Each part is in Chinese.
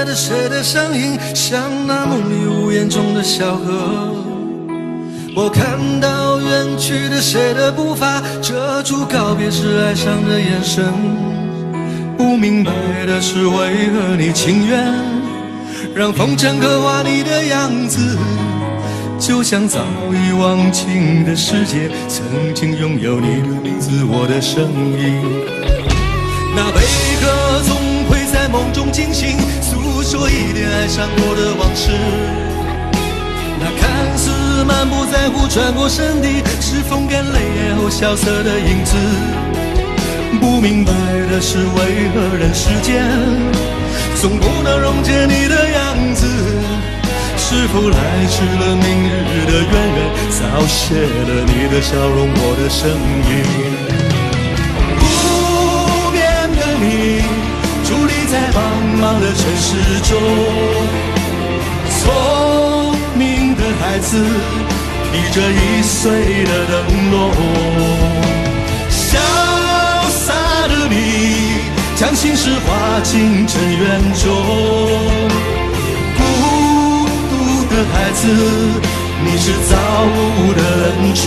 的谁的声音，像那梦里屋檐中的小河。我看到远去的谁的步伐，遮住告别时哀伤的眼神。不明白的是，为何你情愿让风尘刻画你的样子，就像早已忘情的世界，曾经拥有你的名字，我的声音。那悲歌总会在梦中惊醒，诉说一点爱上过的往事。那看似满不在乎穿过身体，是风干泪眼后萧瑟的影子。不明白的是，为何人世间总不能溶解你的样子？是否来迟了明日的渊源，早谢了你的笑容，我的声音。不变的你，伫立在茫茫的城市中，聪明的孩子提着易碎的灯笼，潇洒的你将心事化进尘缘中。孩子，你是造物的恩宠。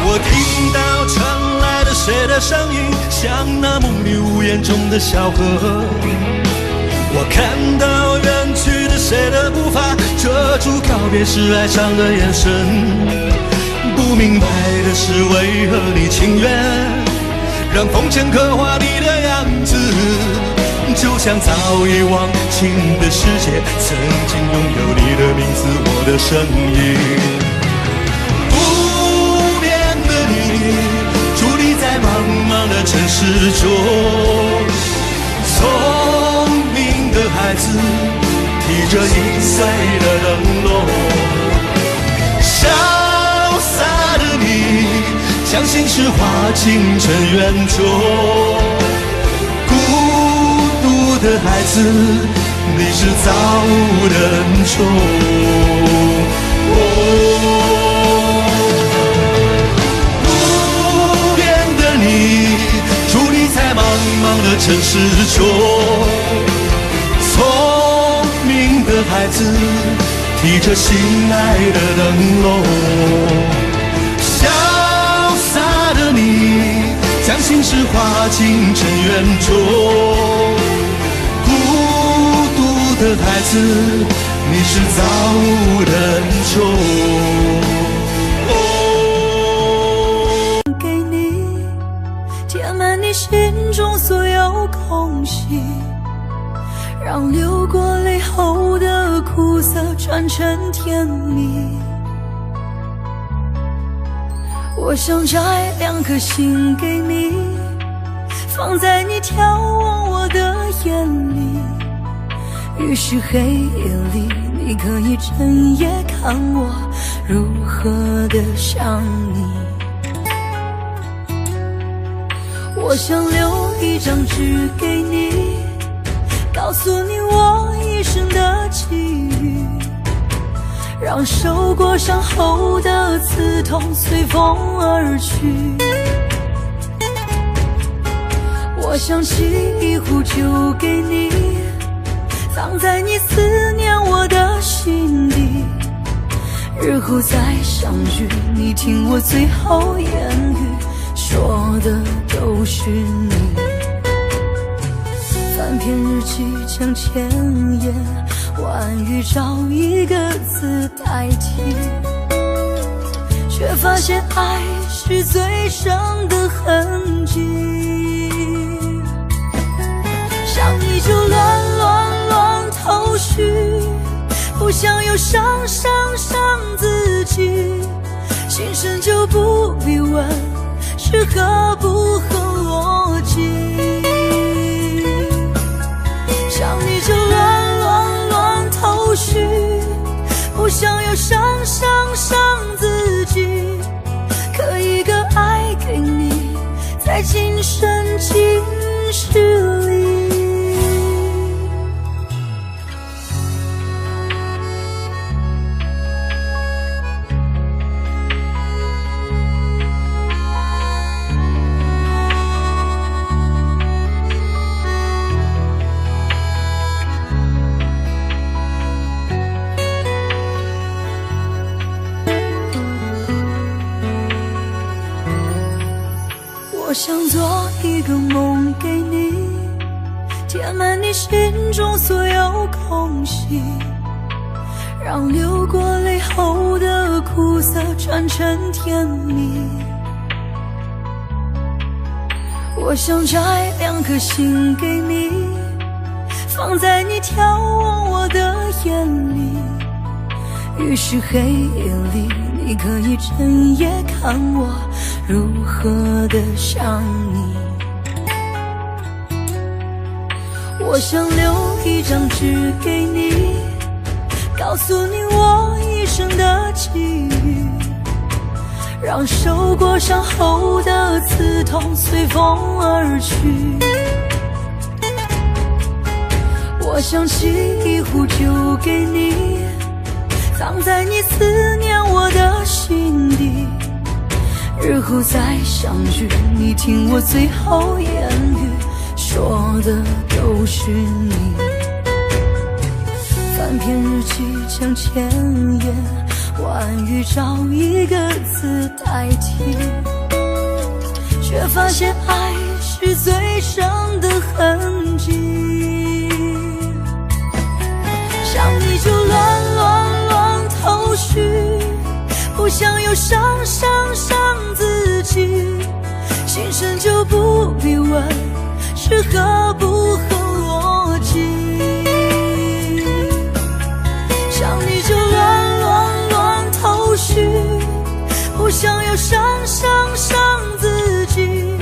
我听到唱谁的声音，像那梦里屋檐中的小河。我看到远去的谁的步伐，遮住告别时哀伤的眼神。不明白的是，为何你情愿让风尘刻画你的样子，就像早已忘情的世界，曾经拥有你的名字，我的声音。不变的你，在茫茫的城市中，聪明的孩子提着易碎的灯笼，潇洒的你将心事化进尘缘中。孤独的孩子，你是造物的恩宠。茫茫的城市中，聪明的孩子提着心爱的灯笼，潇洒的你将心事化进尘缘中。孤独的孩子，你是造物的恩宠。心中所有空隙，让流过泪后的苦涩转成甜蜜。我想摘2颗心给你，放在你眺望我的眼里。于是黑夜里，你可以整夜看我如何的想你。我想留1张纸给你，告诉你我一生的际遇，让受过伤后的刺痛随风而去。我想沏一壶酒给你，放在你思念我的心底，日后再相聚，你听我最后言语，说的都是你。翻篇日记将千言万语找一个字代替，却发现爱是最深的痕迹。想你就乱头绪，不想又伤自己，心生就不必问是合不合逻辑。想你就乱头绪，不想又伤自己，在今生今世里。我想做一个梦给你，填满你心中所有空隙，让流过泪后的苦涩转成甜蜜。我想摘2颗心给你，放在你眺望我的眼里，于是黑夜里你可以整夜看我如何的想你。我想留一张纸给你，告诉你我一生的际遇，让受过伤后的刺痛随风而去。我想沏一壶酒给你，藏在你思念我的心底，日后再相聚，你听我最后言语，说的都是你。翻篇日记将千言万语找一个字代替，却发现爱是最深的痕迹。想你就乱头绪，不想又伤自己，心声就不必问是合不合逻辑。想你就乱头绪，不想又伤自己，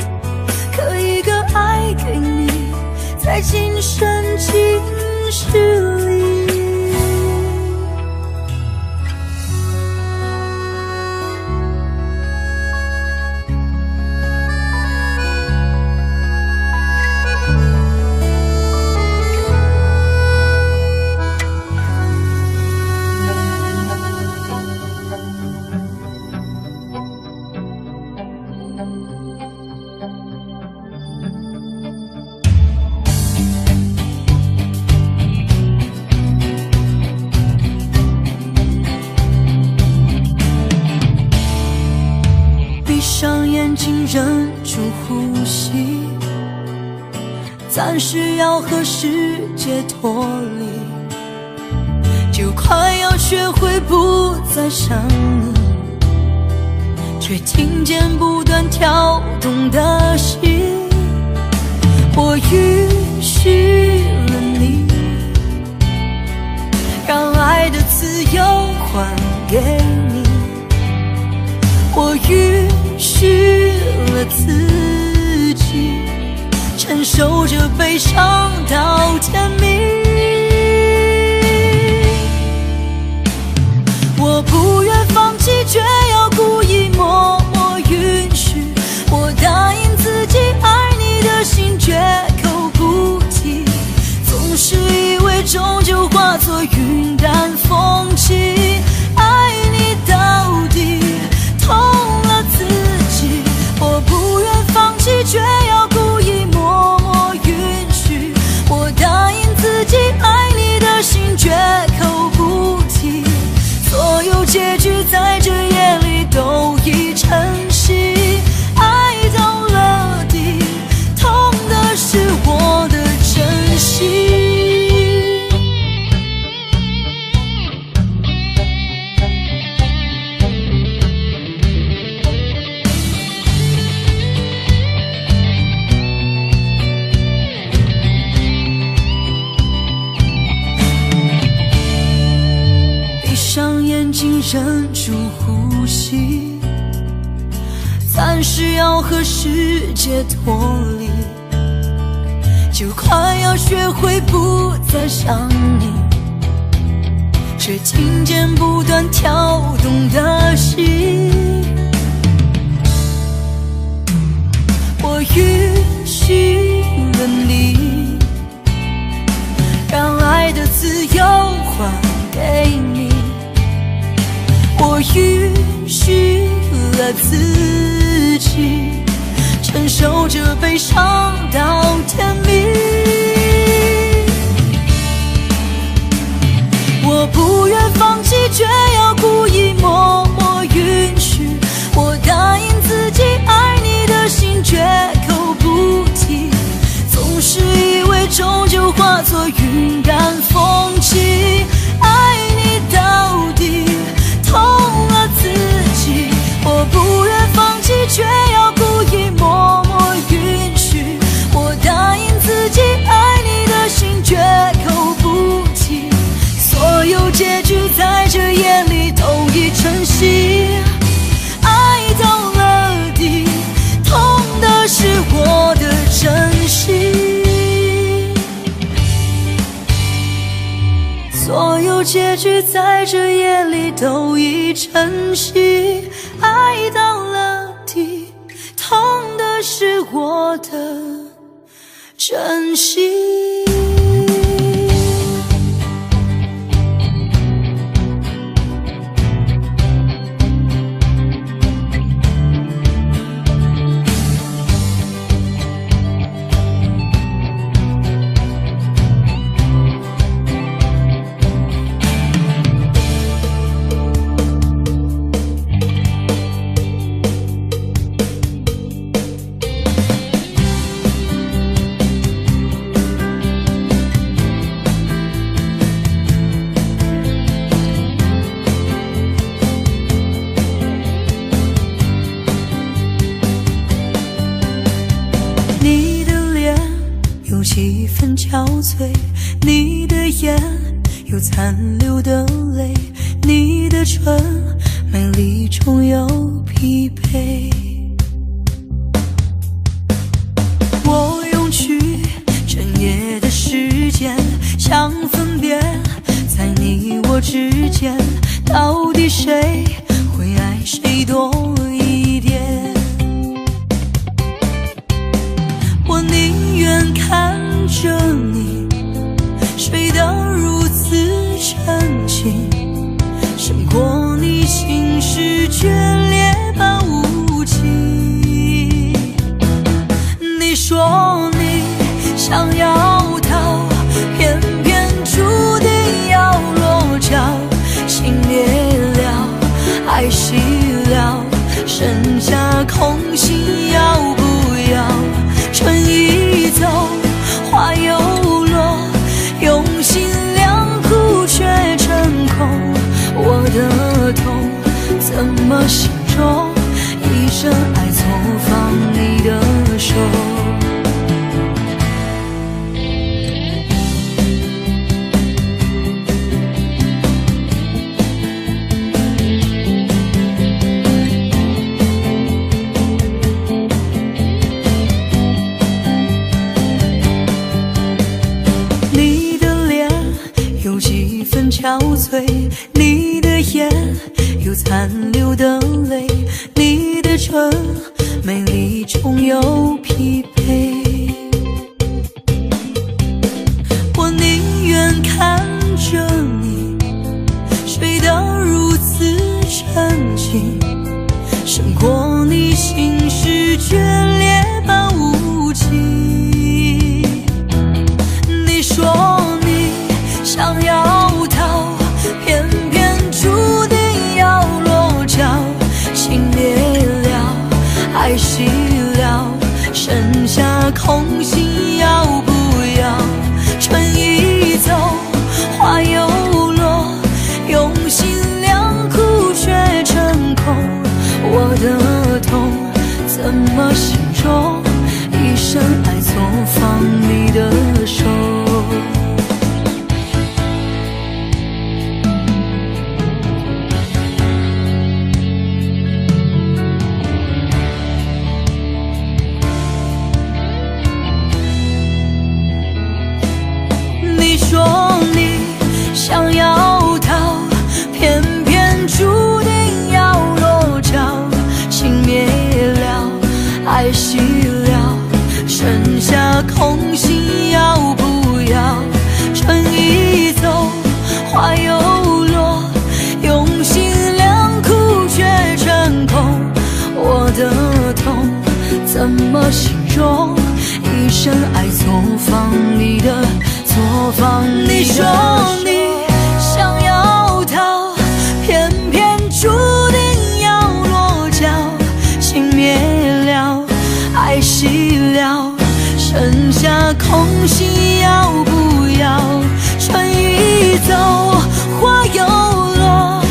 刻一个爱给你，在今生今世里。闭上眼睛忍住呼吸，暂时要和世界脱离，就快要学会不再想你，却听见不断跳动的心。我允许了你，让爱的自由还给你，我允许了自己，承受着悲伤到天明。我不愿放弃，却要故意默默允许。我答应自己爱你的心绝口不提，总是以为终究化作云淡风轻。爱你到底痛了自己，我不愿放弃，却要故意默默允许。我答应自己爱你的心绝口不提，所有结局在这夜里都已成型。爱到了底，痛的是我的真心。忍住呼吸，暂时要和世界脱离，就快要学会不再想你，却听见不断跳动的心。我允许了你，让爱的自由还给你，我允许了自己承受着悲伤到天明。我不愿放弃，却要故意默默允许。我答应自己爱你的心绝口不提，总是以为终究化作云淡风轻。爱你到底，痛了自己。我不愿放弃，却要故意默默允许。我答应自己爱你的心绝口不提，所有结局在这夜里都已成型。爱到了底，痛的是我的真心。所有结局在这夜里都已成型。爱到了底，痛的是我的真心。你的脸有几分憔悴，你的眼有残留的泪，你的唇美丽中有疲惫。我用去整夜的时间，想分辨在你我之间，到底谁会爱谁多一点。我宁愿看着你睡得如此沉静，胜过你心事决裂般无情。你说你想要逃，偏偏注定要落脚。情灭了，爱熄了，剩下空心要不要？春已走，花又落，用心良苦却成空。我的痛怎么形容？一生爱从放你的手。憔悴，你的眼有残留的泪，你的唇美丽中有疲惫。我宁愿看着你睡得如此沉静，胜过你心事决裂般无情。你说你想要逃，偏偏注定要落脚。情灭了，爱熄了，剩下空心要不要？春已走，花又落，用心良苦却成空。我的痛怎么形容？一生爱从放你的手。你说你想要逃，偏偏注定要落脚。情灭了，爱熄了，么形容？一生爱作坊里的作坊里的。你说你想要逃，偏偏注定要落脚。情灭了，爱熄了，剩下空心要不要？春已走，花又落，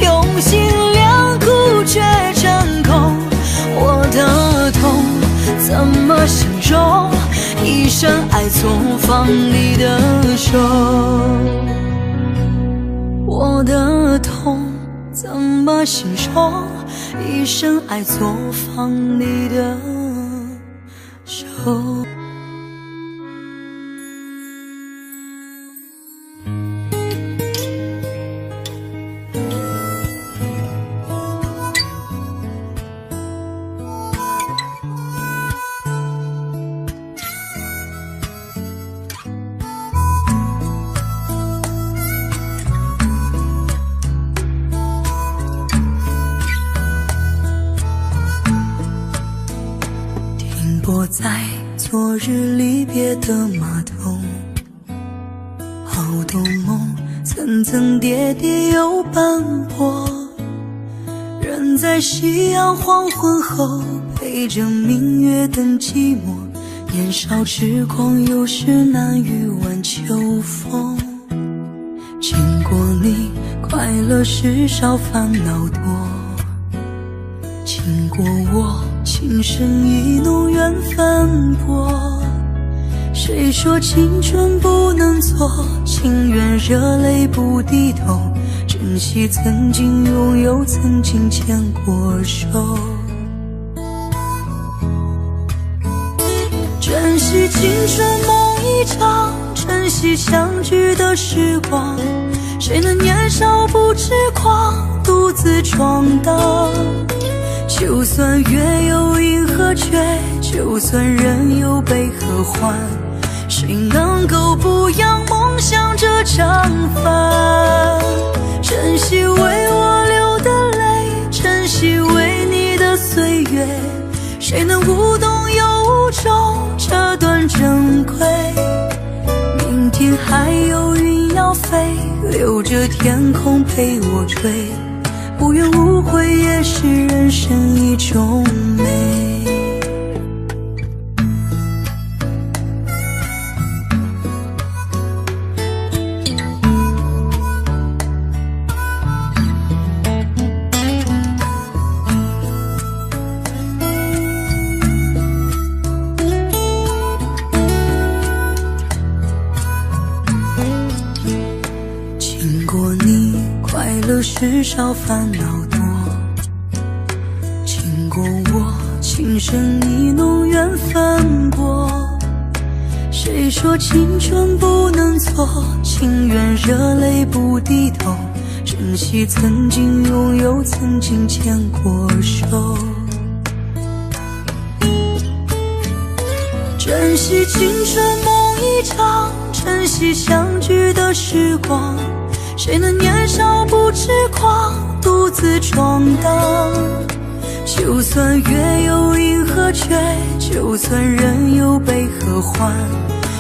用心良苦却成空。我的痛怎么形容？一生爱作坊里的手。我的痛怎么形容？一生爱作坊里的手。泊在昨日离别的码头，好多梦层层叠叠又斑驳，人在夕阳黄昏后陪着明月等寂寞，年少痴狂有时难御晚秋风。经过你快乐时少烦恼多，经过我情深意浓缘分薄。谁说青春不能错，情愿热泪不低头，珍惜曾经拥有，曾经牵过手。珍惜青春梦一场，珍惜相聚的时光，谁能年少不痴狂，独自闯荡。就算月有阴和缺，就算人有悲和欢，谁能够不扬梦想这张帆？珍惜为我流的泪，珍惜为你的岁月，谁能无动又无衷这段珍贵？明天还有云要飞，留着天空陪我追，无怨无悔也是人生一种美。经过你快乐时少烦恼多，经过我情深意浓缘分薄。谁说青春不能错，情愿热泪不低头，珍惜曾经拥有，曾经牵过手。珍惜青春梦一场，珍惜相聚的时光，谁能年少不痴狂，独自闯荡。就算月有阴和缺，就算人有悲和欢，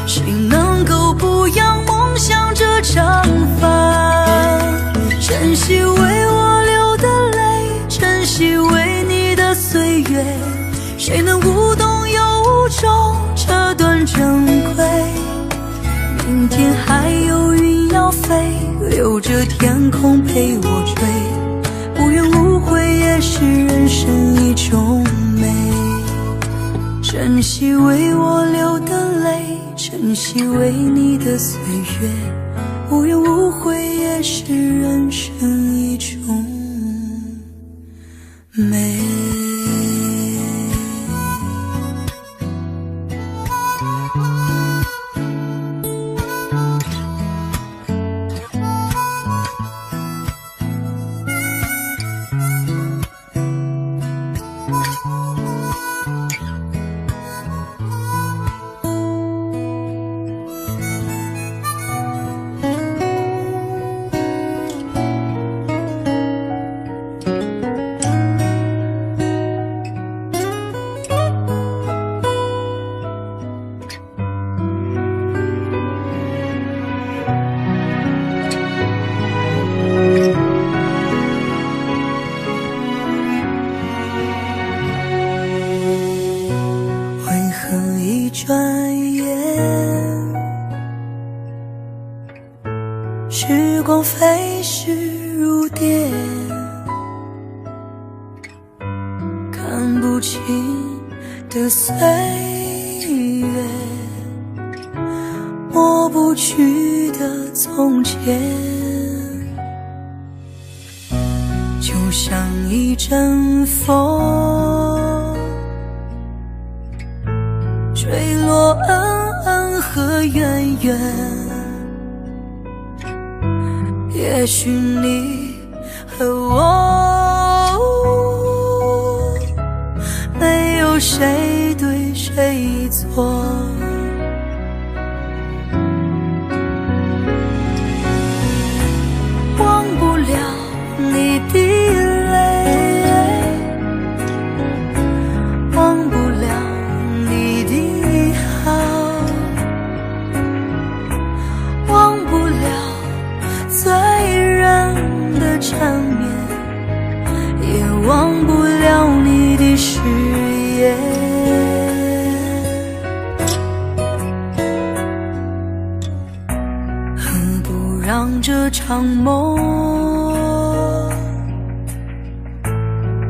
谁能够不扬梦想这张帆？珍惜为我流的泪，珍惜为你的岁月，谁能无动又无衷这段珍贵？明天还有云要飞，留着天空陪我追，无怨无悔也是人生一种美。珍惜为我流的泪，珍惜为你的岁月，无怨无悔也是人生一种美。转眼，时光飞逝如电，看不清的岁月，抹不去的从前，就像一阵风，吹落恩恩和怨怨。也许你和我，没有谁对谁错，忘不了你的泪，忘不了你的好，忘不了醉人的缠绵，也忘不了你的誓言。何不让这场梦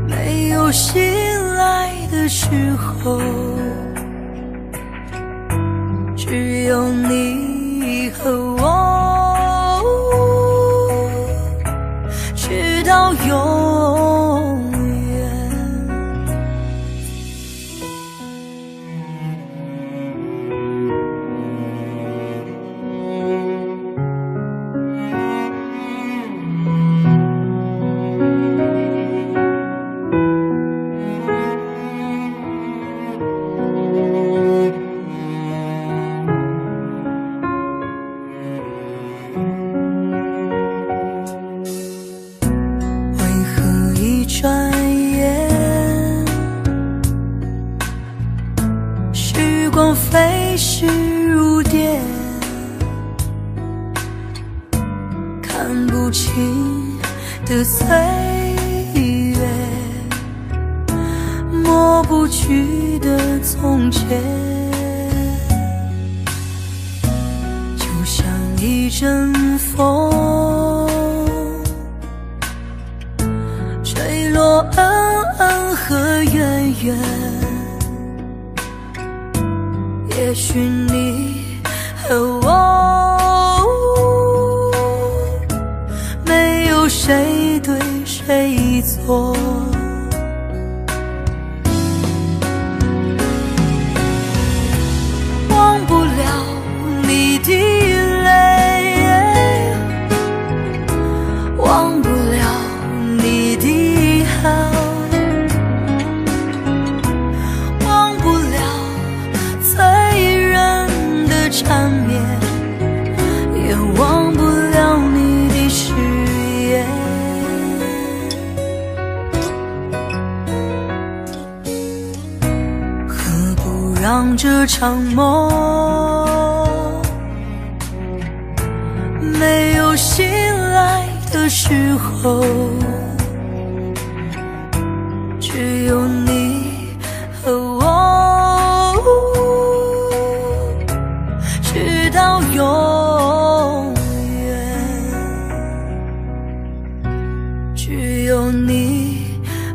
没有醒来的时候，只有你和我，直到永远。转眼，时光飞逝如电，看不清的岁月，抹不去的从前，就像一阵风，吹落恩恩和怨怨。也许你和我，没有谁对谁错，忘不了你的泪，忘不了你的好，忘不了醉人的缠绵，也忘不了你的誓言。何不让这场梦没有醒来的时候，只有你和我，直到永远。只有你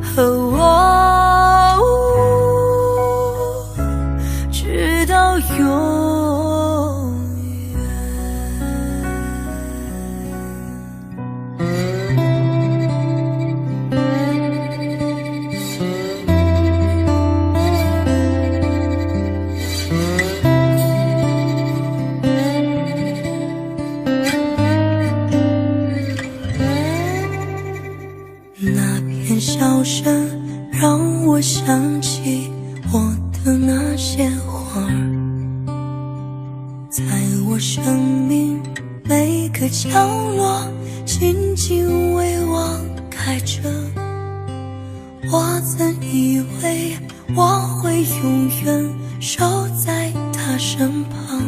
和我，直到永远。那片笑声让我想起我的那些花儿，在我生命每个角落紧紧围望开着。我曾以为我会永远守在他身旁，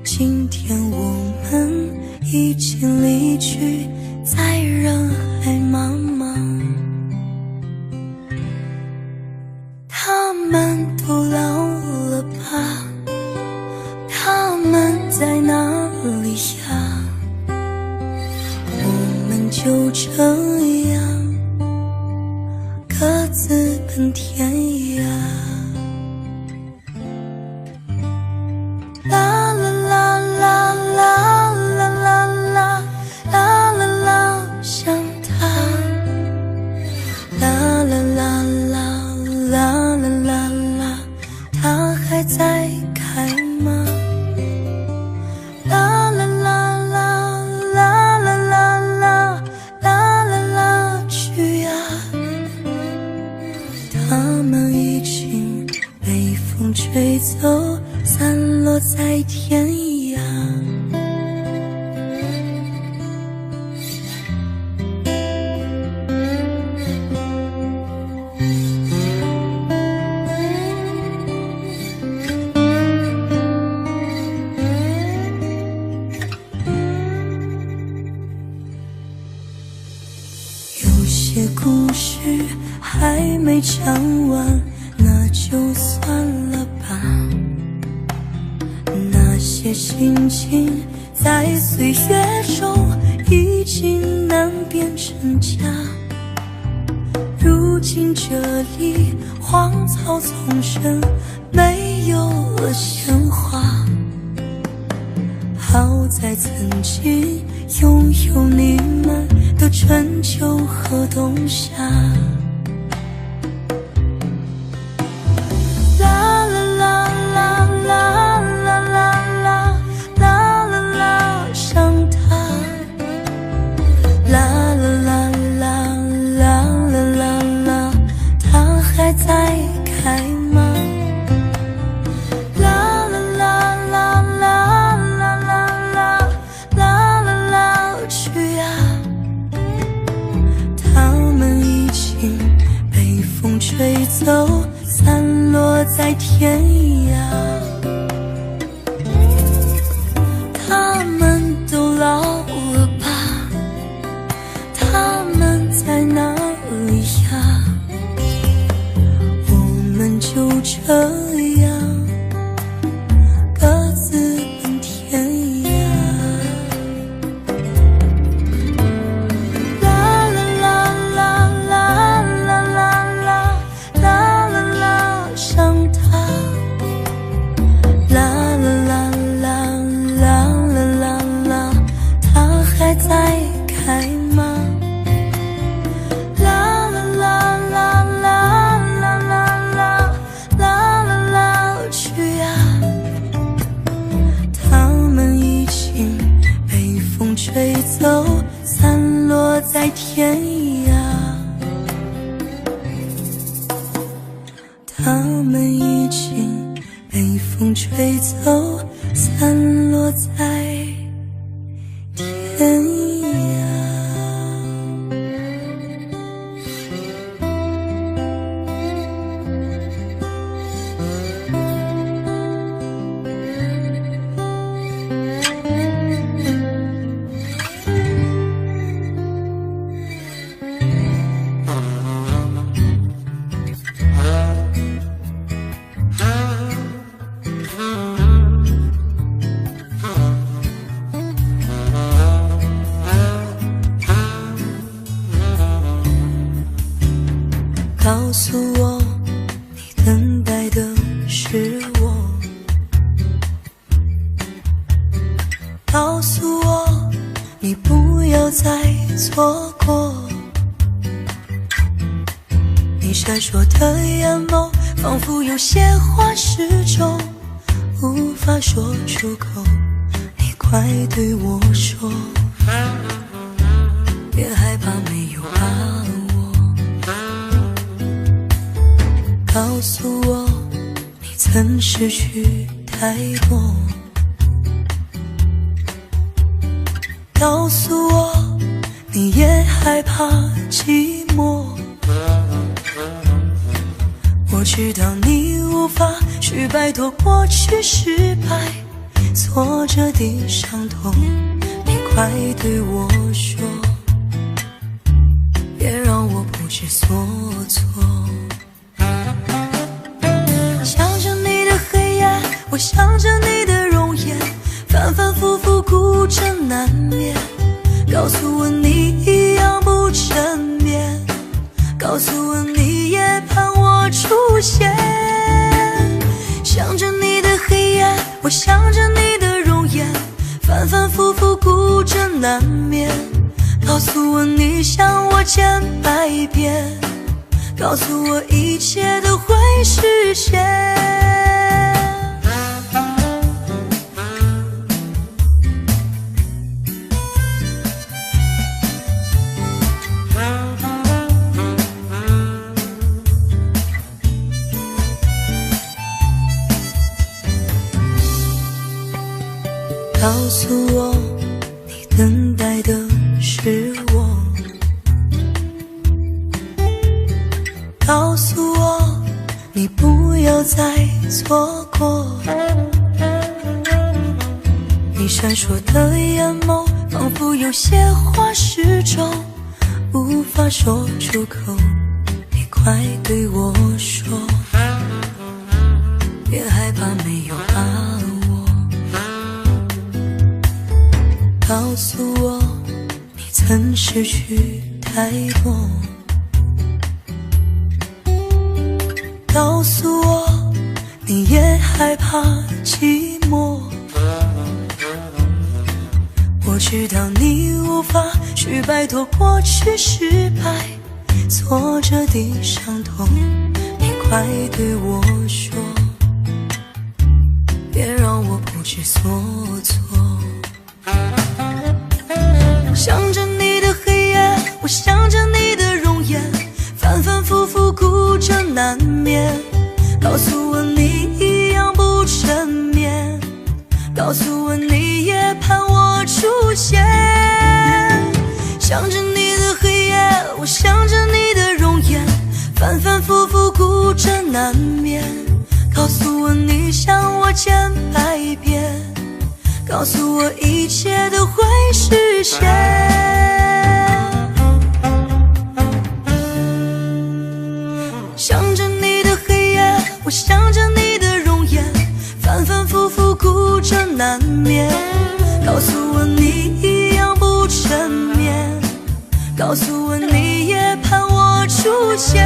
今天我们已经离去，在人海茫茫，他们都老了，啦啦啦啦啦啦啦啦啦啦啦，想他。啦啦啦啦啦啦啦啦，他还在开吗？啦啦啦啦啦啦啦啦啦啦啦，去呀！他们已经被风吹走，散落在天涯。有些故事还没讲完，那就算了吧。那些心情在岁月中已经难变成假，如今这里荒草丛生，没有了鲜花。好在曾经拥有你们的春秋和冬夏。啦啦啦啦啦啦啦啦啦啦啦，想他。啦啦啦啦啦啦啦啦，他还在开吗？啦啦啦啦啦啦啦啦啦啦，去呀！他们已经被风吹走，散落在天涯。他们都老了吧？他们在哪里呀？我们就这样各自奔天涯。啦啦啦啦啦啦啦啦啦啦啦，想他。啦啦啦啦啦啦啦啦，他还在开吗？啦啦啦啦啦啦啦啦啦啦啦，去呀！他们已经被风吹走，散落在天涯。他们已经被风吹走，散落在天涯。告诉我，你等待的是我。告诉我，你不要再错过。你闪烁的眼眸，仿佛有些话始终无法说出口。你快对我说，别害怕，没有把握。告诉我，你曾失去太多。告诉我，你也害怕寂寞。我知道你无法去摆脱过去失败挫折的伤痛，你快对我说，别让我不知所措。想着你的黑夜，我想着你的容颜，反反复复孤枕难眠。告诉我你一样不沉眠，告诉我你也盼我出现。想着你的黑夜，我想着你的容颜，反反复复孤枕难眠。告诉我你想我千百遍，告诉我一切都会实现。告诉我你等待的是我，告诉我你不要再错过。你闪烁的眼眸仿佛有些话始终无法说出口，你快对我说，别害怕没有把握。告诉我你曾失去太多，告诉我你也害怕寂寞。我知道你无法去摆脱过去失败挫折的伤痛，你快对我说，别让我不知所措。想着你的黑夜，我想着你的容颜，反反复复孤枕难眠。告诉我你一样不沉眠，告诉我你也盼我出现。想着你的黑夜，我想着你的容颜，反反复复孤枕难眠。告诉我你想我千百遍，告诉我一切都会实现。想着你的黑夜，我想着你的容颜，反反复复孤枕难眠。告诉我你一样不沉眠，告诉我你也盼我出现。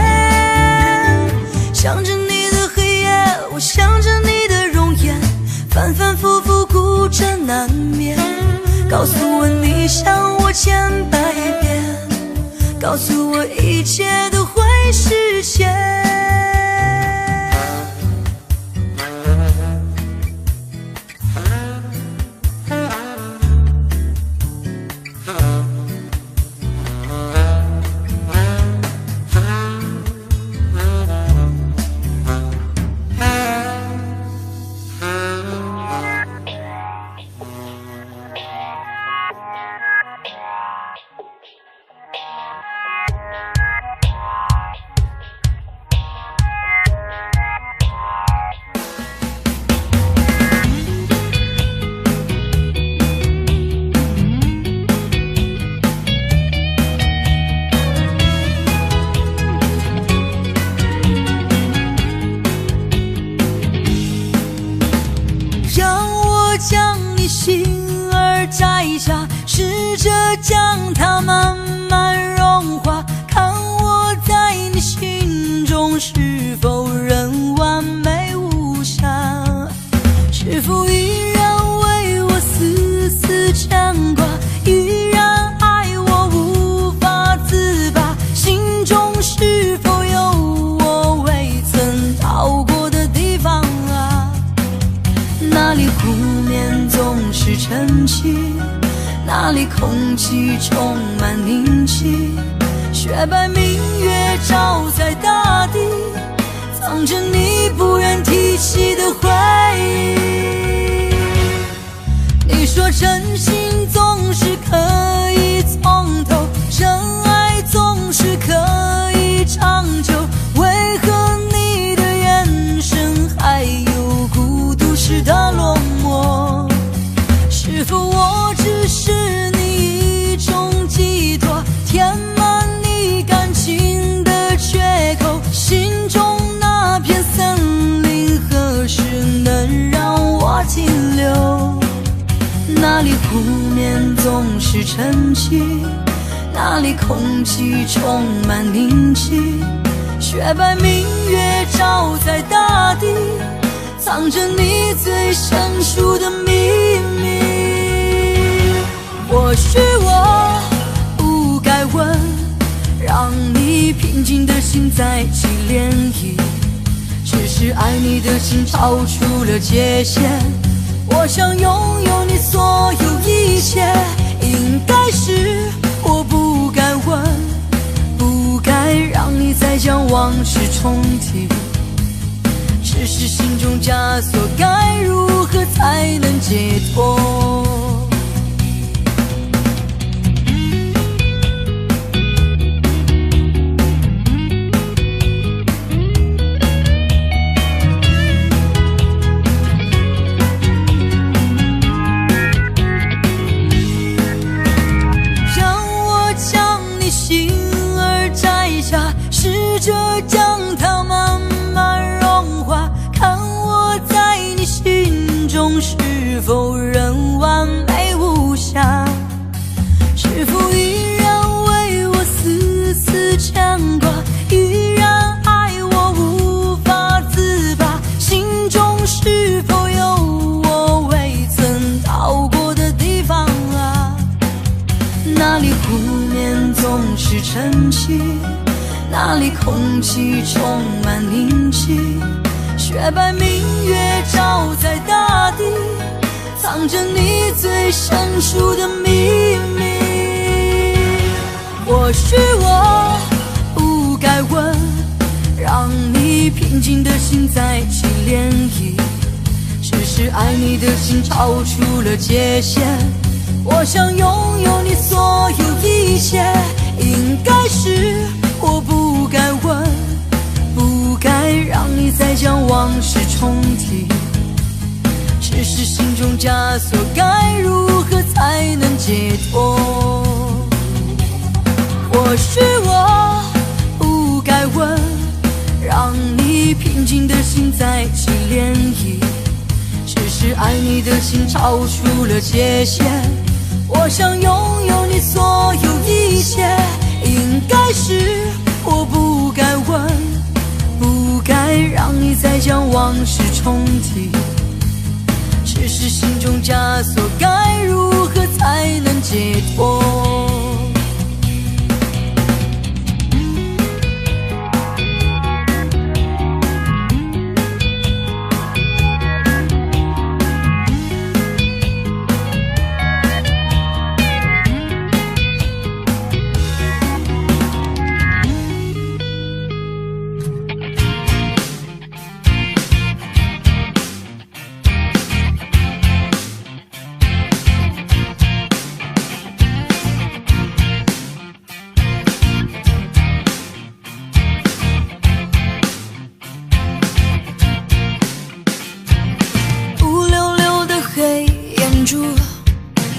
想着你的黑夜，我想着你的容颜，反反复复孤枕难眠。告诉我你想我千百遍，告诉我一切都会实现。试着将它慢慢融化，看我在你心中是否仍完美无瑕，是否依然为我丝丝牵挂，依然爱我无法自拔，心中是否有我未曾到过的地方啊？那里湖面总是沉寂，那里空气充满凝气，雪白明月照在大地，藏着你不愿提起的回忆。你说真心总是可以从头，真爱总是可以长久，为何你的眼神还有孤独时的落寞？是否我只是你一种寄托，填满你感情的缺口，心中那片森林何时能让我停留？那里湖面总是沉寂，那里空气充满凝气，雪白明月照在大地，藏着你最生疏的秘密。或许我不该问，让你平静的心再起涟漪，只是爱你的心超出了界限。我想拥有你所有一切，应该是我不该问，不该让你再将往事重提，只是心中枷锁该如何才能解脱。试着将它慢慢融化，看我在你心中是否仍完美无瑕，是否依然为我丝丝牵挂，依然爱我无法自拔，心中是否有我未曾到过的地方啊？那里湖面总是晨曦，那里空气充满宁静，雪白明月照在大地，藏着你最生疏的秘密。或许我不该问，让你平静的心再起涟漪，只是爱你的心超出了界限。我想拥有你所有一切，应该是我不该问，不该让你再将往事重提，只是心中枷锁该如何才能解脱。或许我不该问，让你平静的心再起涟漪，只是爱你的心超出了界限。我想拥有你所有一切，应该是我不该问，不该让你再将往事重提，只是心中枷锁该如何才能解脱。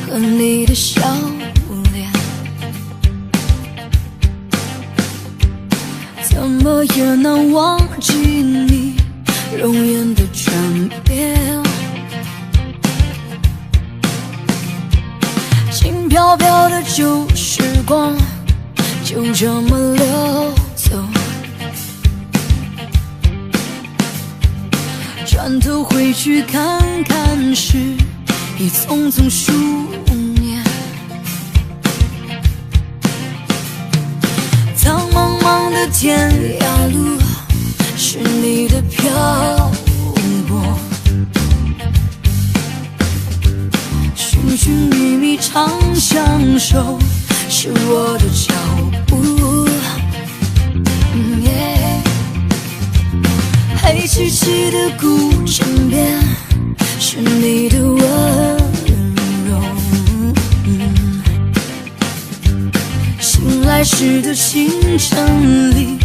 和你的笑脸，怎么也难忘记你容颜的转变，轻飘飘的旧时光就这么溜走，转头回去看看时已匆匆数年，苍茫茫的天涯路是你的漂泊，寻寻觅觅长相守是我的脚步，黑漆漆的古镇边是你的温柔，醒来时的清晨里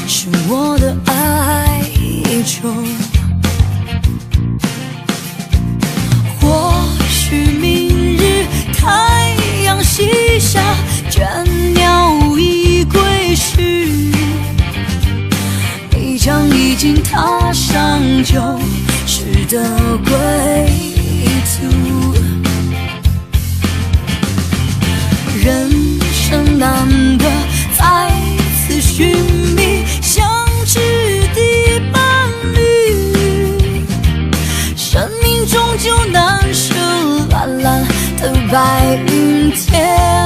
是我的哀愁。或许明日太阳西下，倦鸟已归时，你将已经踏上旧时的归途。人生难得再次寻觅，像知己伴侣，白云天，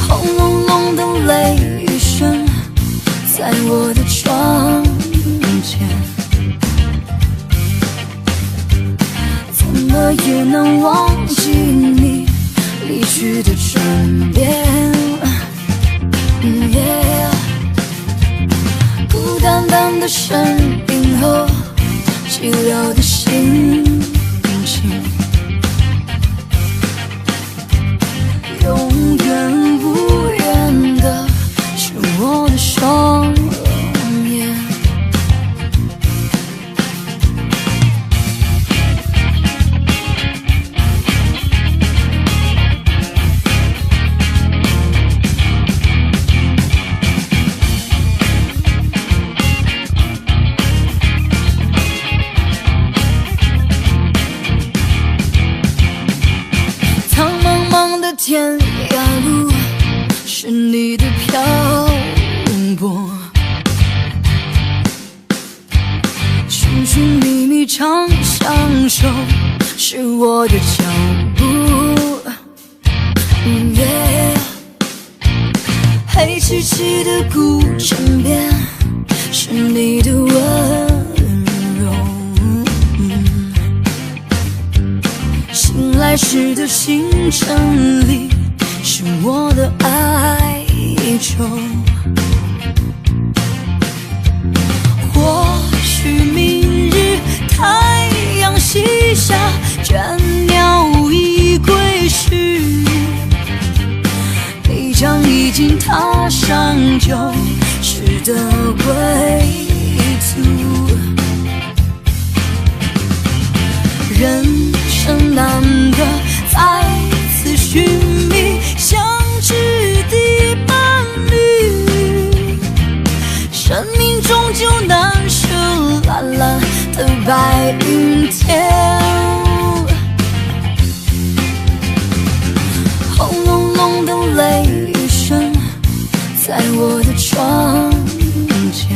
轰隆隆的雷雨声在我的窗前，怎么也能忘记你离去的唇边。孤单单的身影和寂寥的心情，永远无缘的是我的双眼。天涯路是你的漂泊，寻寻觅觅常相守是我的脚步。黑漆漆的古城边是你的温柔，醒来时的星辰里是我的哀愁。或许明日太阳西下，倦鸟已归时，你将已经踏上旧时的归途。人生难得再次寻觅相知的伴侣，生命终究难舍蓝蓝的白云天。轰隆隆的雷雨声在我的窗前，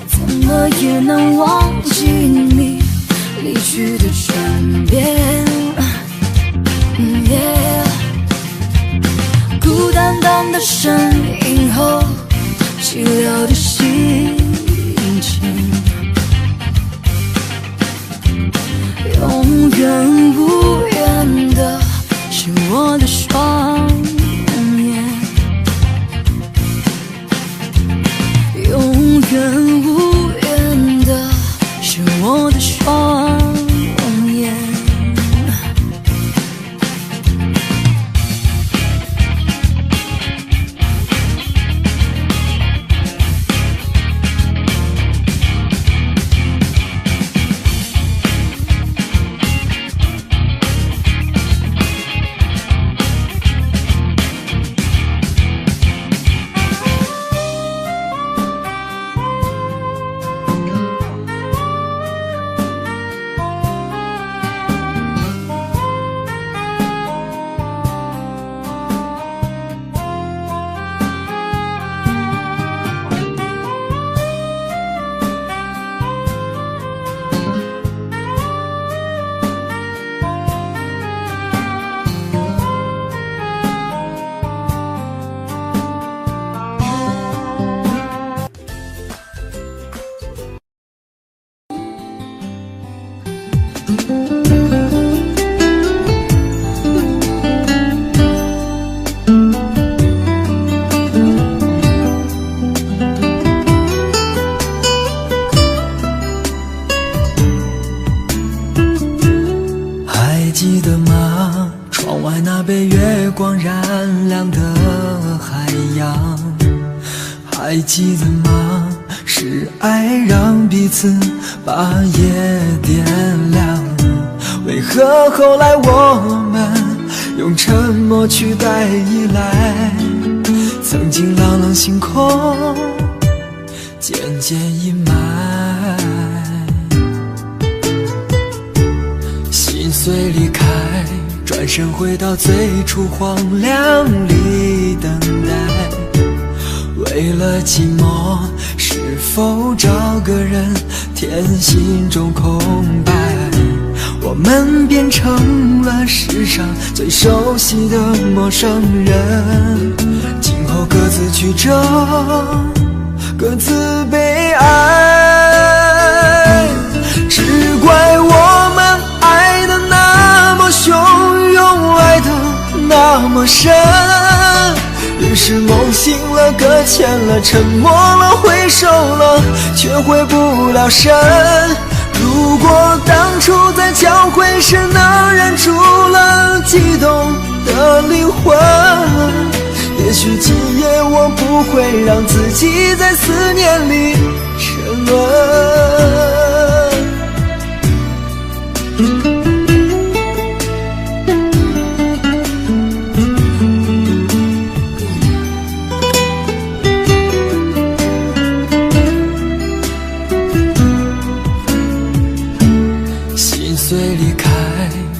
怎么也能忘记你离去的唇边。孤单单的身影后寂寥的心情，永远无缘的是我的双眼，永远无缘的是我的双眼。还记得吗？窗外那被月光染亮的海洋，还记得吗？是爱让彼此把夜点亮，为何后来我们用沉默取代依赖？曾经朗朗星空渐渐阴霾，心碎离开，转身回到最初荒凉里等待，为了寂寞，是否找个人填心中空白？我们变成了世上最熟悉的陌生人，今后各自曲折，各自悲哀。只怪我们爱的那么汹涌，爱的那么深，于是梦醒了，搁浅了，沉默了，回首了，却回不了神。如果当初在交汇时能忍住了激动的灵魂，也许今夜我不会让自己在思念里沉沦。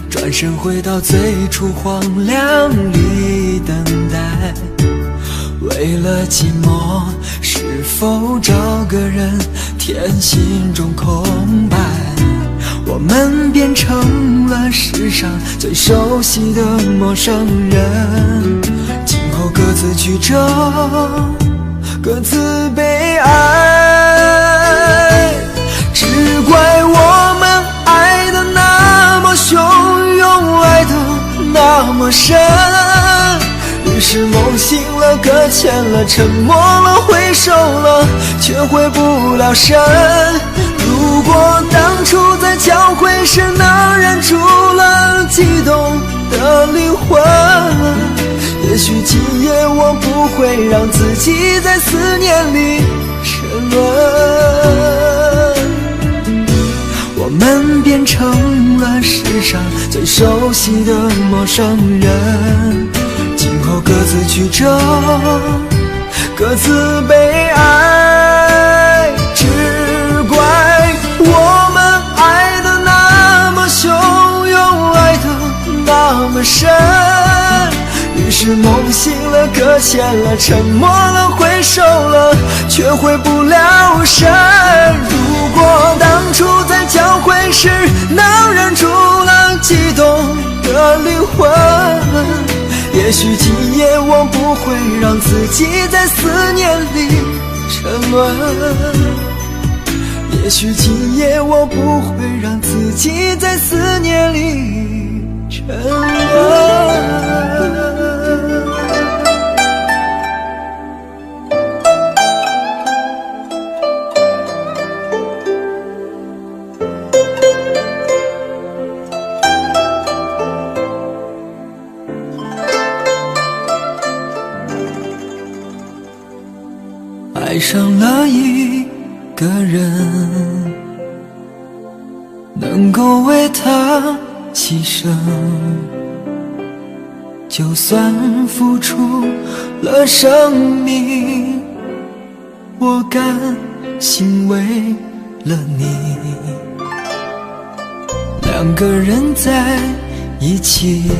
转身回到最初荒凉里等待，为了寂寞，是否找个人填心中空白？我们变成了世上最熟悉的陌生人，今后各自曲折，各自悲哀。只怪我们爱的那么汹涌，爱的那么深，于是梦醒了，搁浅了，沉默了，回首了，却回不了神。如果当初在交汇时能忍住了激动的灵魂，也许今夜我不会让自己在思念里沉沦。我们变成了世上最熟悉的陌生人，今后各自曲折，各自悲哀。只怪我们爱的那么汹涌，爱的那么深，于是梦醒了，搁浅了，沉默了，回首了，却回不了神。如果当初在交汇时能忍住了激动的灵魂，也许今夜我不会让自己在思念里沉沦，也许今夜我不会让自己在思念里沉沦。爱上了一个人，能够为他牺牲，就算付出了生命，我甘心为了你。两个人在一起，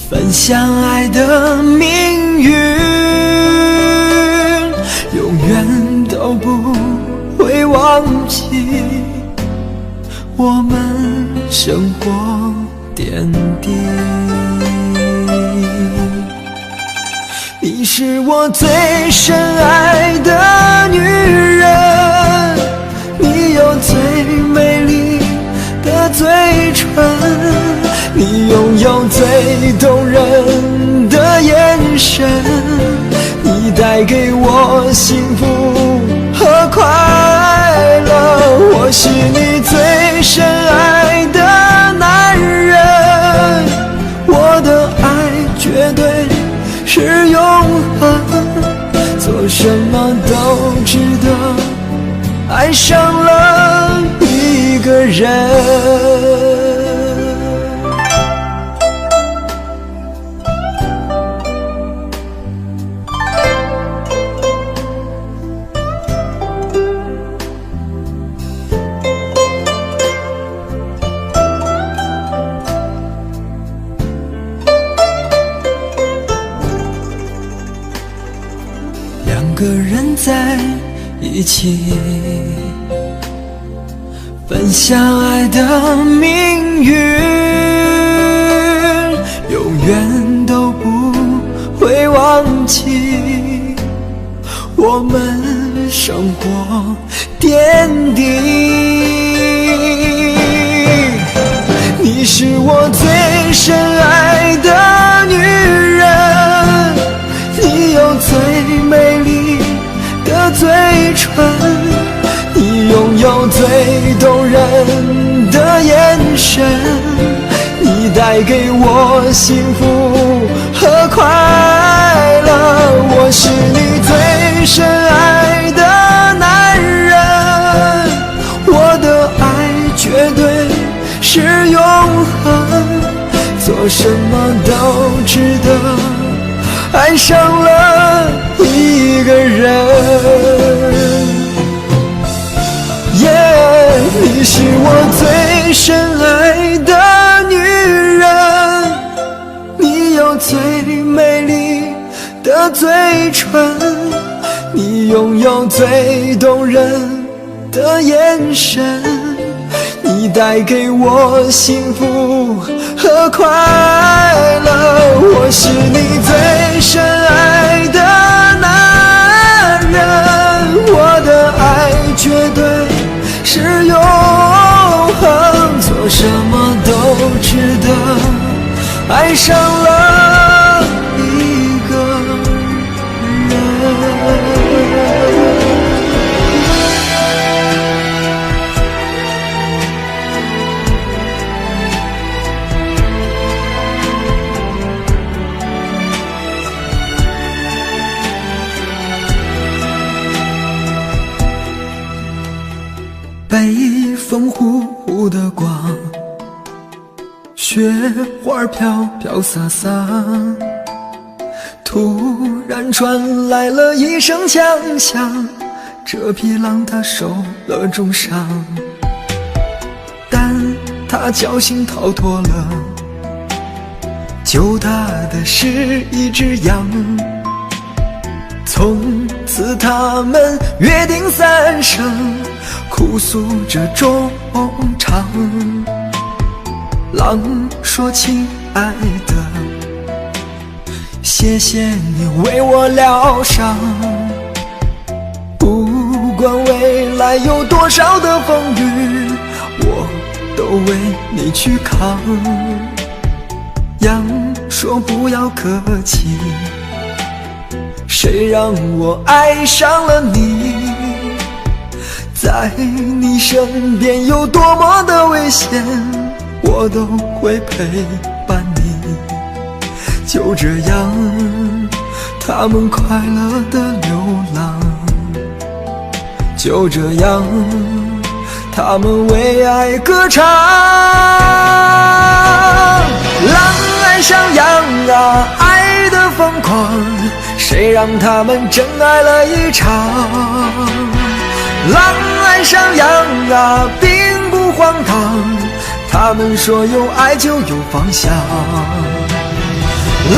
分享爱的命运，永远都不会忘记我们生活点滴。你是我最深爱的女人，你有最美丽的嘴唇，你拥有最动人的眼神，你带给我幸福和快乐。我是你最深爱的男人，我的爱绝对是永恒，做什么都值得，爱上了一个人。两个人在一起，分享爱的命运，永远都不会忘记我们生活点滴。你是我最深爱的女人，你有最美丽的嘴唇，你拥有最动人的眼神，你带给我幸福和快乐。我是你最深爱的男人，我的爱绝对是永恒，做什么都值得，爱上了一个人。你是我最深爱的女人，你有最美丽的嘴唇，你拥有最动人的眼神，你带给我幸福和快乐。我是你最深爱的男人，我的爱绝对是永恒，做什么都值得，爱上了一个人。北风呼呼的光，雪花飘飘洒洒，突然传来了一声枪响，这匹狼它受了重伤，但它侥幸逃脱了，救它的是一只羊。从此他们约定三生，哭诉着衷肠。狼说亲爱的，谢谢你为我疗伤，不管未来有多少的风雨，我都为你去扛。羊说不要客气，谁让我爱上了你，在你身边有多么的危险，我都会陪伴你。就这样，他们快乐的流浪，就这样，他们为爱歌唱。狼爱上羊啊，爱的疯狂，谁让他们真爱了一场。狼爱上羊啊，并不荒唐，他们说有爱就有方向。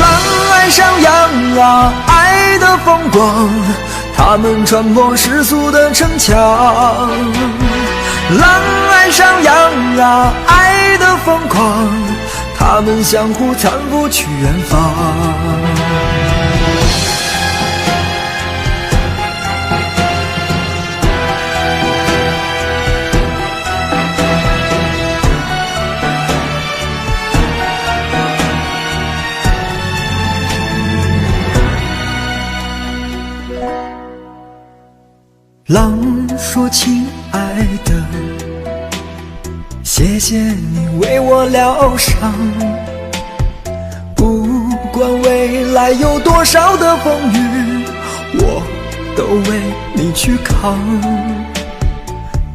狼爱上羊啊，爱的疯狂，他们穿破世俗的城墙。狼爱上羊啊，爱的疯狂，他们相互搀扶去远方。狼说亲爱的，谢谢你为我疗伤，不管未来有多少的风雨，我都为你去扛。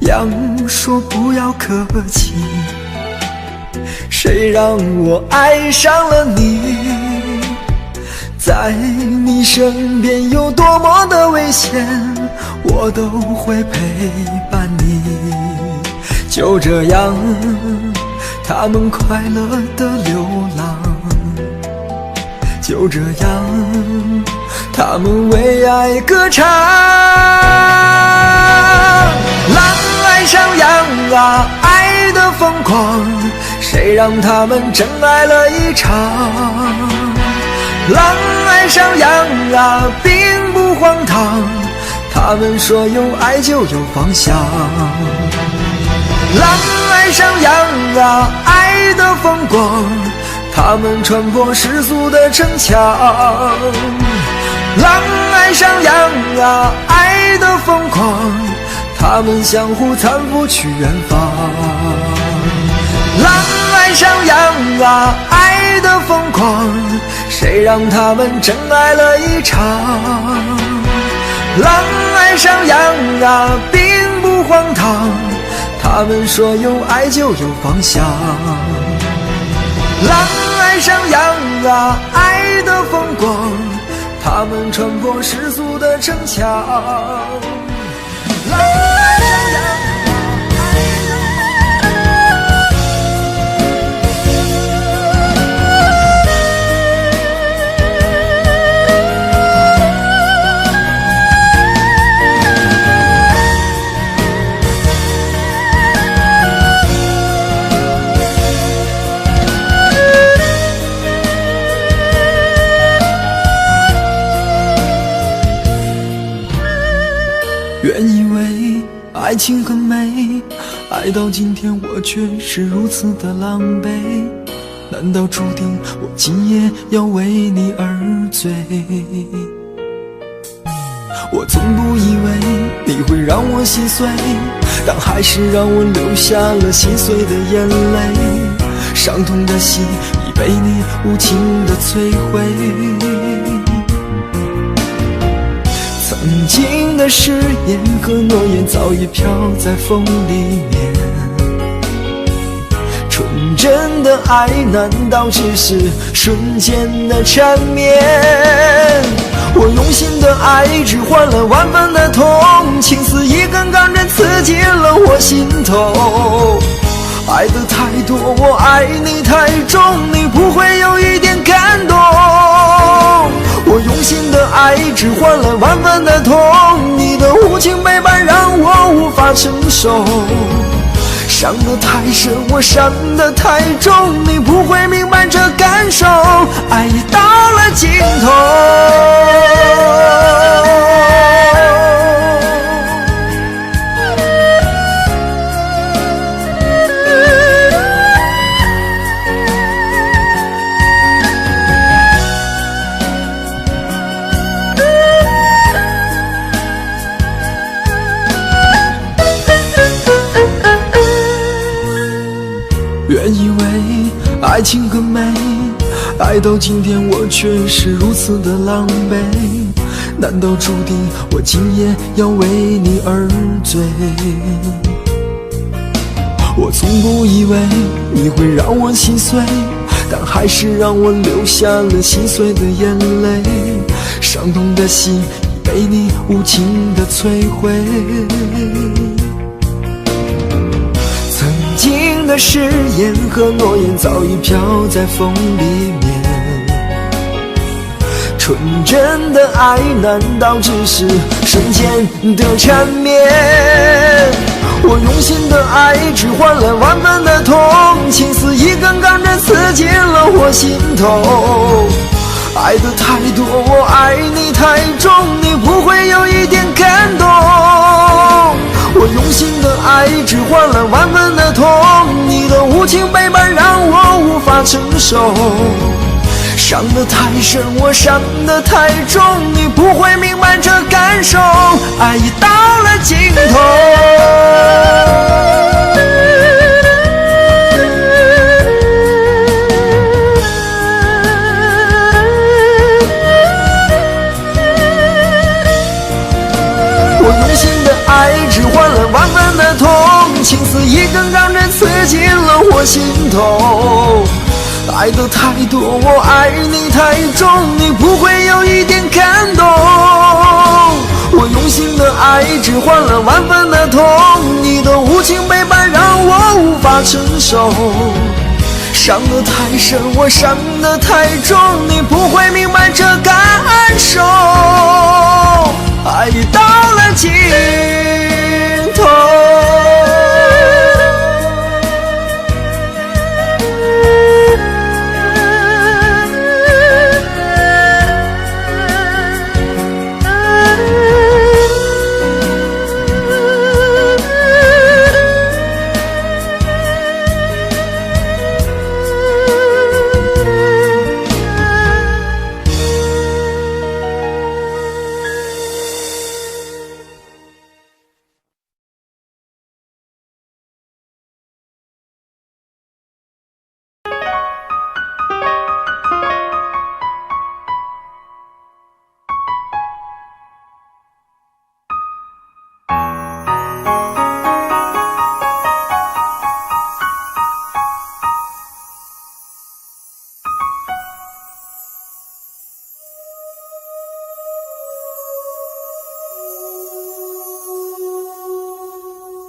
羊说不要客气，谁让我爱上了你，在你身边有多么的危险，我都会陪伴你。就这样，他们快乐的流浪，就这样，他们为爱歌唱。狼爱上羊啊，爱的疯狂，谁让他们真爱了一场？狼爱上羊啊，并不荒唐，他们说有爱就有方向。狼爱上羊啊，爱的疯狂，他们穿破世俗的城墙。狼爱上羊啊，爱的疯狂，他们相互搀扶去远方。狼爱上羊啊，爱的疯狂，谁让他们真爱了一场？狼爱上羊啊，并不荒唐，他们说有爱就有方向。狼爱上羊啊，爱的疯狂，他们穿破世俗的城墙。狼爱上羊原以为爱情很美，爱到今天我却是如此的狼狈。难道注定我今夜要为你而醉？我从不以为你会让我心碎，但还是让我流下了心碎的眼泪。伤痛的心已被你无情的摧毁，曾经的誓言和诺言早已飘在风里面。纯真的爱难道只是瞬间的缠绵？我用心的爱只换了万分的痛，情丝一根钢针刺进了我心头。爱的太多，我爱你太重，你不会有一点感动。我用心的爱只换了万分的痛，你的无情背叛让我无法承受。伤得太深，我伤得太重，你不会明白这感受。爱已到了尽头。原以为爱情很美，爱到今天我却是如此的狼狈。难道注定我今夜要为你而醉？我从不以为你会让我心碎，但还是让我流下了心碎的眼泪。伤痛的心已被你无情的摧毁，曾经的誓言和诺言早已飘在风里面。纯真的爱难道只是瞬间的缠绵？我用心的爱只换了万分的痛，情丝一根钢针刺进了我心头。爱的太多，我爱你太重，你不会有一点感动。我用心的爱只换了万分的痛，你的无情背叛让我无法承受。伤得太深，我伤得太重，你不会明白这感受。爱已到了尽头。爱只换了万分的痛，情丝一根钢针刺进了我心头。爱的太多，我爱你太重，你不会有一点感动。我用心的爱只换了万分的痛，你的无情背叛让我无法承受。伤得太深，我伤得太重，你不会明白这感受。爱已到了尽头。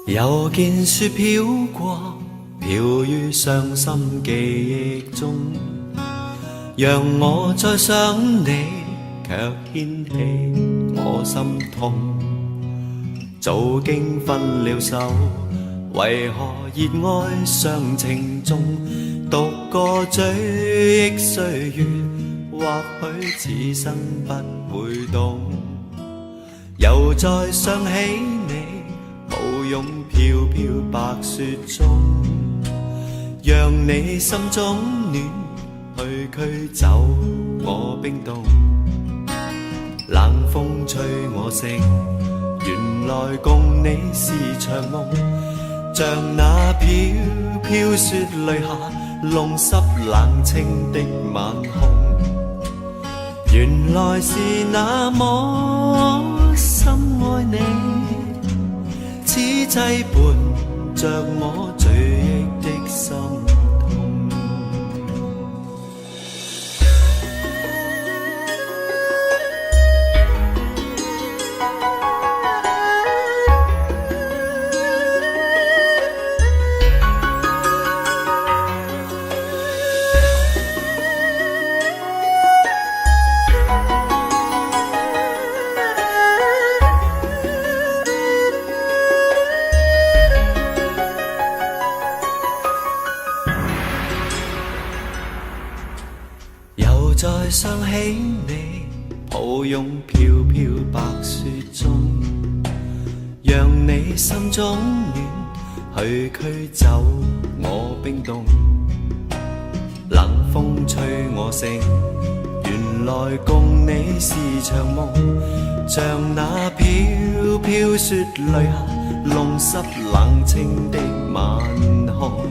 又见雪飘过，飘于伤心记忆中，让我再想你，却掀起我心痛。早经分了手，为何热爱上情重？独个追忆岁月，或许此生不会懂。又再想起你，抱拥飘飘白雪中，让你心中暖，去驱走我冰冻。冷风吹我醒，原来共你是场梦，像那飘飘雪泪下，弄湿冷清的晚空。原来是那么深爱你，此际伴着我追忆的心痛。又再想起你，抱拥飘飘白雪中，让你心中暖，去驱走我冰冻。冷风吹我醒，原来共你是场梦，像那飘飘雪泪下，弄湿冷清的晚空。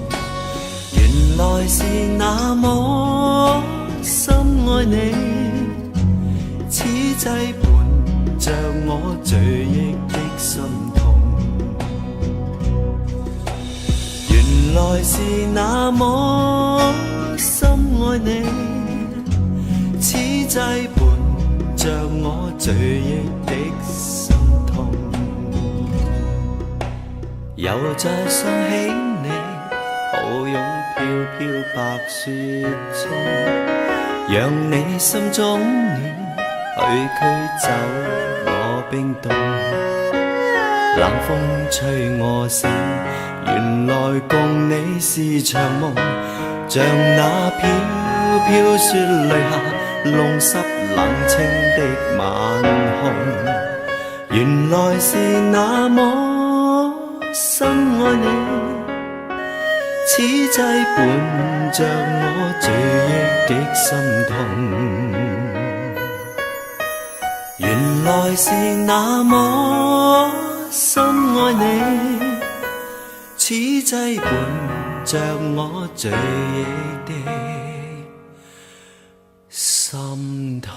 原来是那么深爱你，此际伴着我追忆的心痛。原来是那么深爱你，此际伴着我追忆的心痛。又再想起你，抱拥飘飘白雪中，让你心中暖，去驱走我冰冻。冷风吹我醒，原来共你是場夢，像那飄飄雪淚下，弄濕冷清的晚空。原來是那麼深愛你，此際伴着我追憶的心痛。原來是那麼深愛你，此際伴着我追憶的心痛。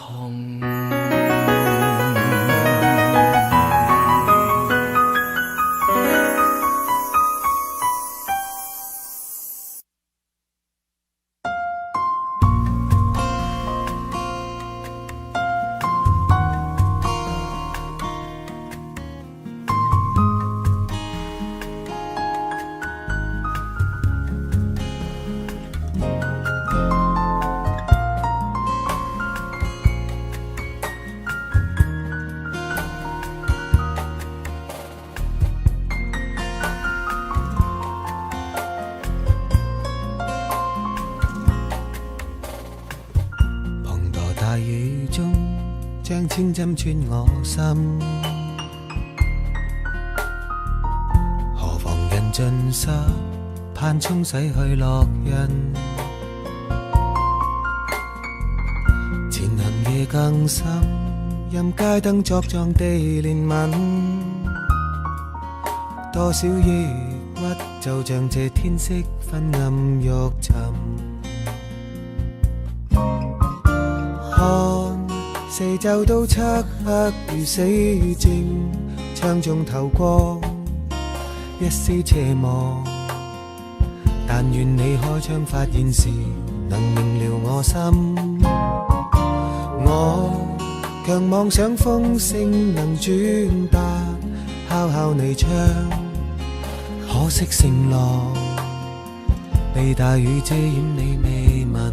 清针穿我心，何妨人尽失，盼冲洗去烙印。前行夜更深，任街灯作状地连吻，多少抑郁就像这天色昏暗欲沉。看四周都漆黑如死静，窗中透光一丝斜望。但愿你开窗发现时，能明了我心。我强妄想风声能转达，敲敲你窗，可惜声浪被大雨遮掩，你未闻。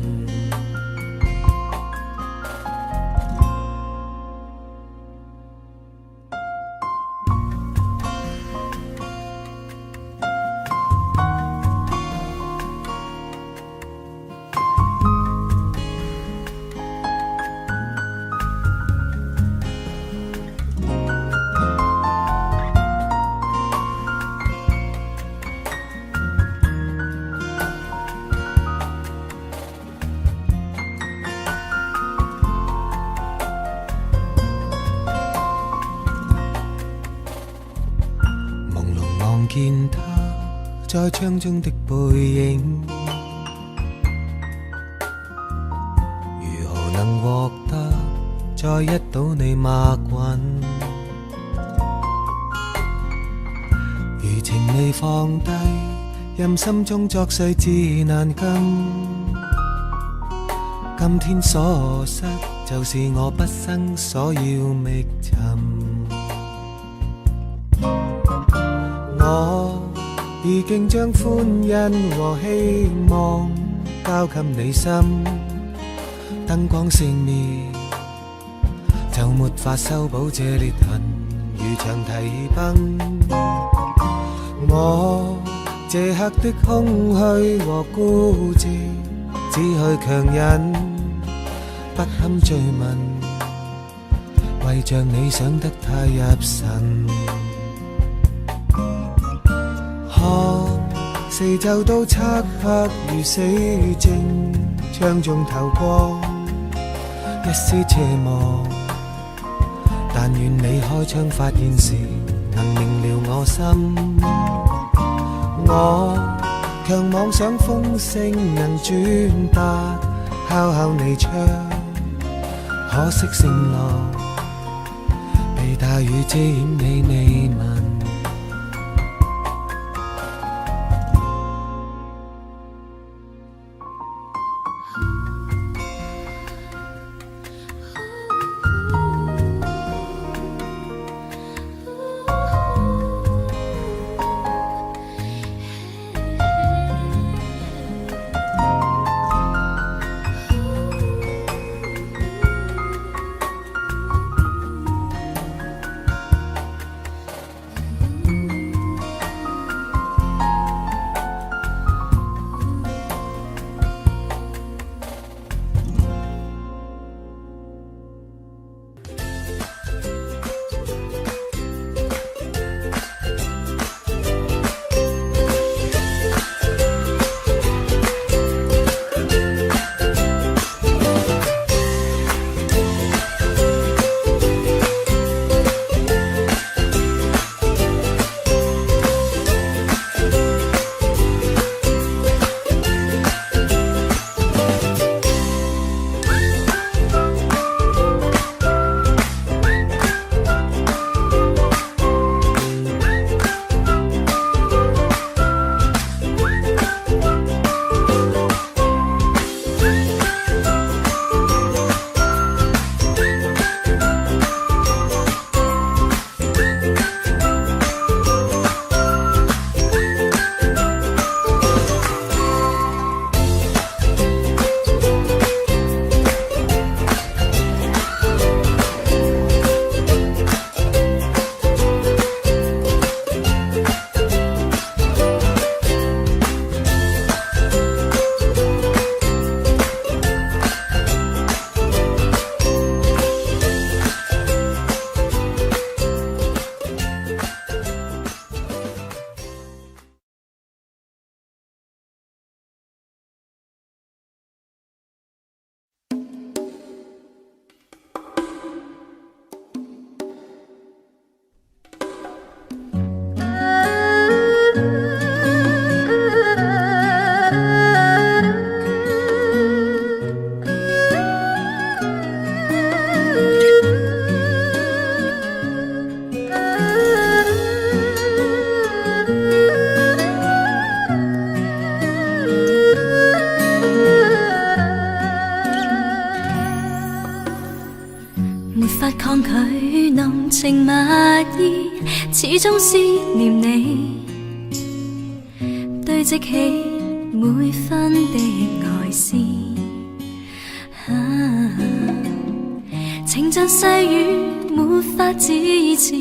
见他在窗中的背影，如何能獲得再一睹你默允？餘情未放低，任心中作碎至難禁。今天所失，就是我畢生所要覓尋。我已經將歡欣和希望交給你心，燈光熄滅就沒法修補這裂痕，如長堤崩。我這刻的空虛和孤寂，只去強忍，不堪追問，為着你想得太入神。看四周都漆黑如死靜，窗中透光一絲斜望。但願你開窗發現時，能明了我心。我強妄想風聲能轉達，敲敲你窗，可惜聲浪被大雨遮掩，你未聞。情蜜意，始終思念你，堆積起每分的愛思。情像細雨沒法自持，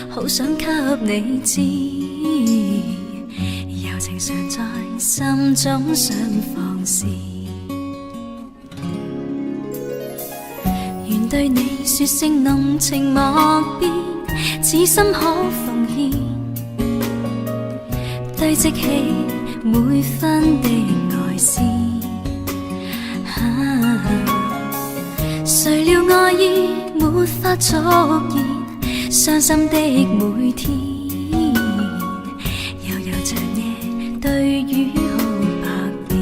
好想給你知，柔情常在心中想放肆。願對你說聲濃情莫變，此心可奉獻，堆積起每分的愛思。誰料愛意沒法續言，傷心的每天，悠悠長夜對雨好百變，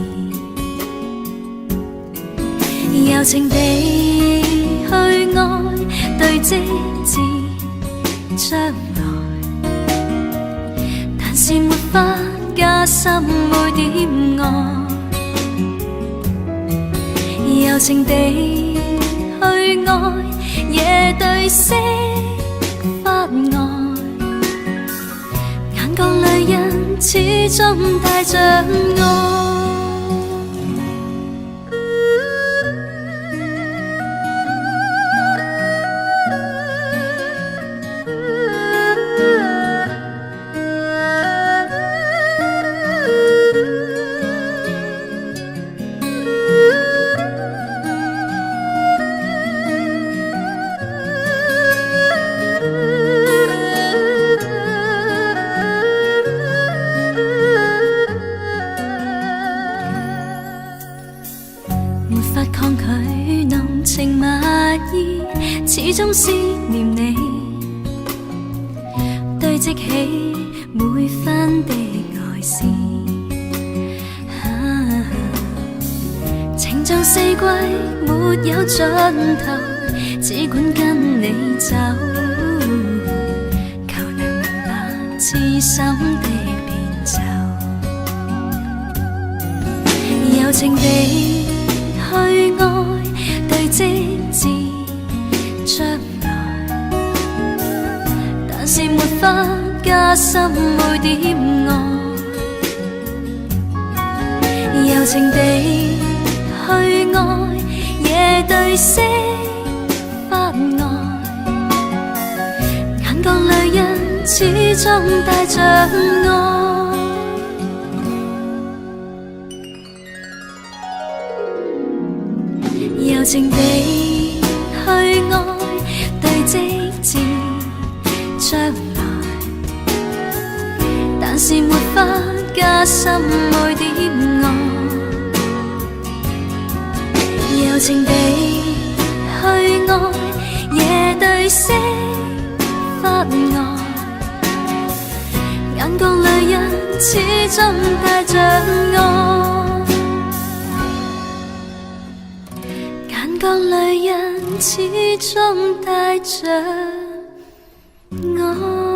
柔情地去愛，對積至將來，但是沒法加深每點愛，柔情地去愛，夜對色發呆，眼角淚印始終帶着愛。沒法抗拒濃情蜜意，始終思念你，堆積起每分的愛思。情像四季沒有盡頭，只管跟你走，求能明白痴心的變奏，柔情地去愛，對積至將來，但是沒法加深每點愛，柔情地去愛，夜對色發呆，眼角淚印始終帶着愛。柔情地去愛，對積至將來，但是沒法加深每點愛，柔情地去愛，夜對色發呆，眼角淚印始終帶着愛，眼角淚印始終帶着愛。